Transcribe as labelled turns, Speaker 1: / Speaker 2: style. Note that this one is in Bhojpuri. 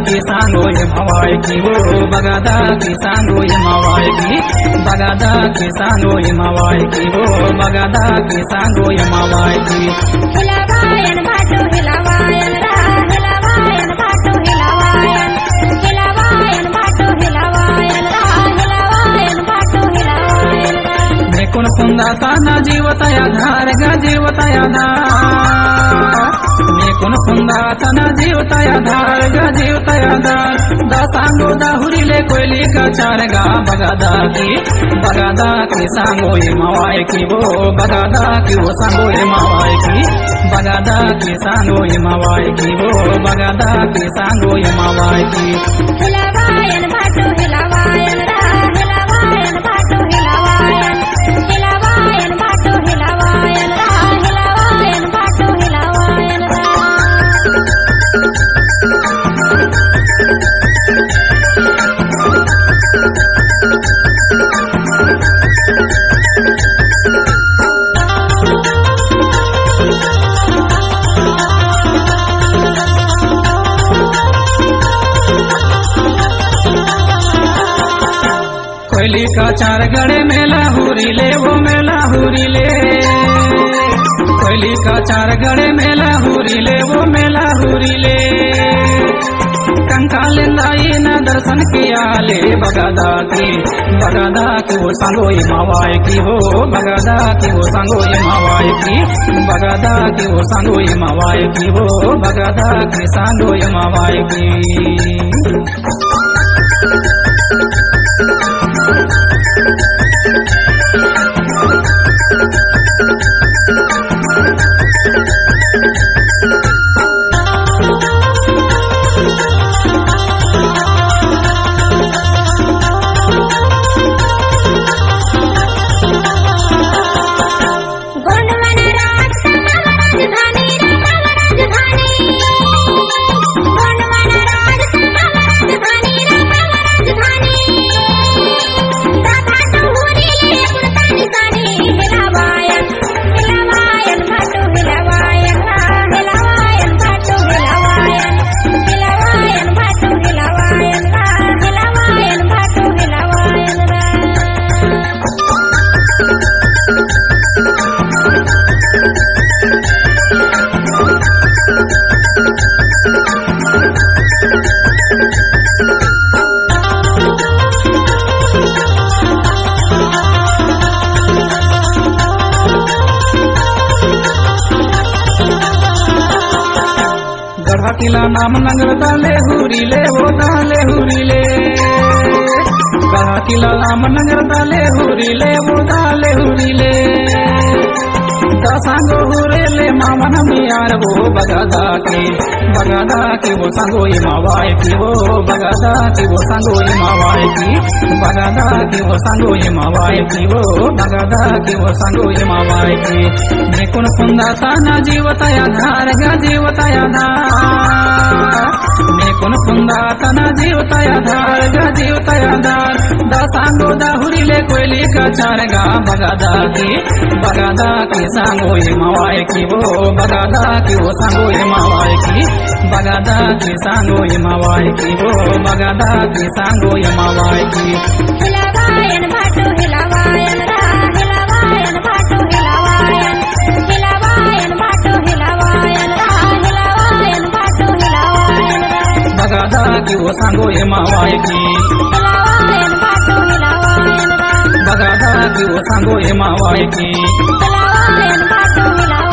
Speaker 1: की सांगो ये मवाई की वो बगादा की सांगो ये मवाई की बगादा की सांगो ये मवाई की वो बगादा की सांगो ये मवाई की
Speaker 2: हिलावायन भाटो हिलावायन रा हिलावायन भाटो हिलावायन हिलावायन भाटो हिलावायन रा हिलावायन भाटो हिलावायन
Speaker 1: मेकुन पुंदा ताना जीवतया धार गा जीवतया धार मेकुन पुंदा ताना जीवतया धार गा जीवतया धार दा सांगो दा हुरीले कोयली का चार गा बगादा की सांगो ये मवाई की वो बगादा की वो सांगो ये मवाई की बगादा की सांगो ये मवाई की वो बगादा की सांगो ये मवाई की
Speaker 2: हिलावायन भाटो हिलावायन रा हिलावायन भाटो हिलावायन हिलावायन भाटो हिलावायन रा हिलावायन भाटो हिलावायन रा
Speaker 1: कोयली का चार गड़े मेला हुरी ले वो मेला हुरी ले कोयली का चार गड़े मेला हुरी ले वो मेला हुरी ले कंकालिंदाई न दर्शन किया ले बगादा की वो सांगो ये मवाई की हो बगादा की वो सांगो ये मवाई की बगादा की वो सांगो ये मवाई की हो बगादा की सांगो ये मवाई की किला नाम नगर डाले हुरी ले वो डाले हुरी ले किला नाम नगर डाले हुरी ले वो डाले हुरी ले सांगो हुरे ले मामन मियार वो बगादा की वो सांगो ये मवाई की वो बगादा की वो सांगो ये मवाई की बगादा की वो सांगो ये मवाई की वो बगादा की वो सांगो ये मवाई की मेकुन पुंदा ताना जीवतया धार गा जीवतया धार मेकुन पुंदा ताना जीवतया धार गा जीवतया धार दा सांगो दा हुरीले कोयली का चार गा बगादा की सांगो ये मवाई की वो बगादा की वो सांगो ये मवाई की बगादा की सांगो ये मवाई की वो बगादा की सांगो ये मवाई की
Speaker 2: हिलावायन भाटो हिलावायन रा हिलावायन भाटो हिलावायन हिलावायन भाटो हिलावायन रा हिलावायन भाटो हिलावायन
Speaker 1: बगादा की वो सांगो ये मवाई की
Speaker 2: हिलावायन भाटो हिलावायन रा
Speaker 1: बगादा की वो सांगो ये मवाई की
Speaker 2: हिलावायन भाटो हिलावायन